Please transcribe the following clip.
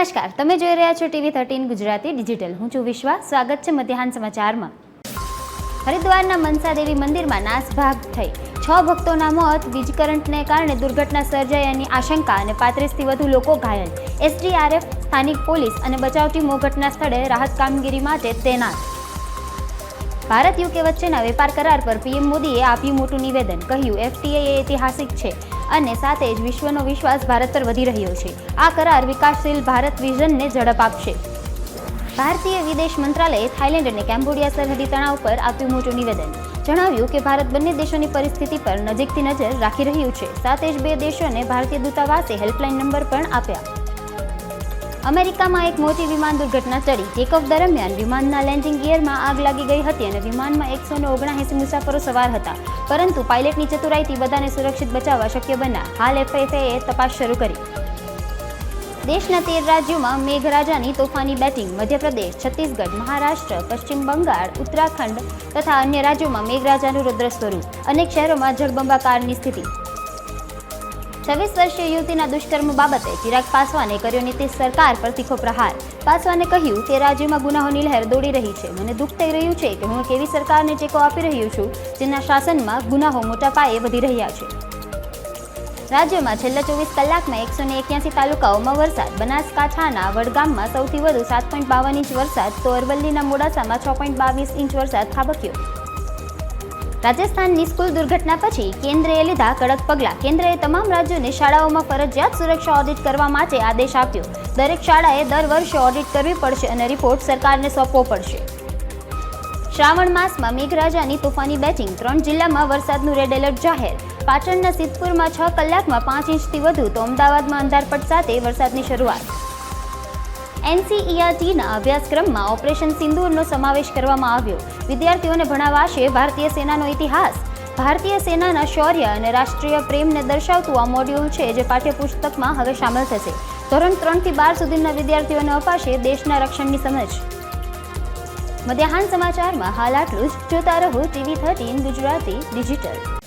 નમસ્કાર, તમે જોઈ રહ્યા છો TV13 ગુજરાતી ડિજિટલ. હું છું વિશ્વા. સ્વાગત છે મધ્યાહન સમાચારમાં. હરિદ્વારના મનસા દેવી મંદિરમાં નાસભાગ થઈ 6 ભક્તોના મોત. વીજ કરંટને કારણે દુર્ઘટના સર્જાયાની આશંકા અને 35થી વધુ લોકો ઘાયલ. SDRF, સ્થાનિક પોલીસ અને બચાવ ટીમો ઘટના સ્થળે રાહત કામગીરી માટે તૈનાત. ભારત યુકે વચ્ચેના વેપાર કરાર પર PM મોદીએ આપ્યું મોટું નિવેદન. કહ્યું, FTA એ ઐતિહાસિક છે અને સાથે જ વિશ્વનો વિશ્વાસ ભારત પર વધી રહ્યો છે. આ કરાર વિકાસશીલ ભારત વિઝનને ઝડપ આપશે. ભારતીય વિદેશ મંત્રાલયે થાઇલેન્ડ અને કેમ્બોડિયા સરહદી તણાવ પર આપ્યું મોટું નિવેદન. જણાવ્યું કે ભારત બંને દેશોની પરિસ્થિતિ પર નજીકથી નજર રાખી રહ્યું છે. સાથે જ બે દેશોને ભારતીય દૂતાવાસે હેલ્પલાઇન નંબર પણ આપ્યા. અમેરિકામાં એક મોટી વિમાન દુર્ઘટના ટળી. ટેકઓફ દરમિયાન વિમાનના લેન્ડિંગ ગિયરમાં આગ લાગી ગઈ હતી અને વિમાનમાં 179 મુસાફરો સવાર હતા, પરંતુ પાયલટની ચતુરાઈથી બધાને સુરક્ષિત બચાવવા શક્ય બન્યા. હાલ FFAએ તપાસ શરૂ કરી. દેશના 13 રાજ્યોમાં મેઘરાજાની તોફાની બેટિંગ. મધ્યપ્રદેશ, છત્તીસગઢ, મહારાષ્ટ્ર, પશ્ચિમ બંગાળ, ઉત્તરાખંડ તથા અન્ય રાજ્યોમાં મેઘરાજાનું રૌદ્ર સ્વરૂપ. અનેક શહેરોમાં જળબંબાકારની સ્થિતિ. 26 વર્ષીય યુવતીના દુષ્કર્મ બાબતે ચિરાગ પાસવાને કર્યો નીતિશ સરકાર પર તીખો પ્રહાર. પાસવાને કહ્યું કે રાજ્યમાં ગુનાહોની લહેર દોડી રહી છે. મને દુઃખ થઈ રહ્યું છે કે હું એક એવી સરકારને ટેકો આપી રહ્યો છું જેના શાસનમાં ગુનાહો મોટા પાયે વધી રહ્યા છે. રાજ્યમાં છેલ્લા 24 કલાકમાં 181 તાલુકાઓમાં વરસાદ. બનાસકાંઠાના વડગામમાં સૌથી વધુ 7.52 ઇંચ વરસાદ, તો અરવલ્લીના મોડાસામાં 6.22 ઇંચ વરસાદ ખાબક્યો. રાજસ્થાનની સ્કૂલ દુર્ઘટના પછી કેન્દ્રએ લીધા કડક પગલાં. કેન્દ્રએ તમામ રાજ્યોને શાળાઓમાં ફરજિયાત સુરક્ષા ઓડિટ કરવા માટે આદેશ આપ્યો. દરેક શાળાએ દર વર્ષે ઓડિટ કરવી પડશે અને રિપોર્ટ સરકારને સોંપવો પડશે. શ્રાવણ માસમાં મેઘરાજાની તોફાની બેટિંગ. 3 જિલ્લામાં વરસાદનું રેડ એલર્ટ જાહેર. પાટણના સિદ્ધપુરમાં 6 કલાકમાં 5 ઇંચથી વધુ, તો અમદાવાદમાં અંધારપટ સાથે વરસાદની શરૂઆત. NCERTના અભ્યાસક્રમમાં ઓપરેશન સિંદૂરનો સમાવેશ કરવામાં આવ્યો. વિદ્યાર્થીઓને ભણાવાશે ભારતીય સેનાનો ઇતિહાસ. ભારતીય સેનાના શૌર્ય અને રાષ્ટ્રીય પ્રેમને દર્શાવતું આ મોડ્યુલ છે જે પાઠ્યપુસ્તકમાં હવે સામેલ થશે. ધોરણ 3 થી 12 સુધીના વિદ્યાર્થીઓને અપાશે દેશના રક્ષણની સમજ. મધ્યાહન સમાચારમાં હાલ આટલું જ. જોતા રહો TV13 ગુજરાતી ડિજિટલ.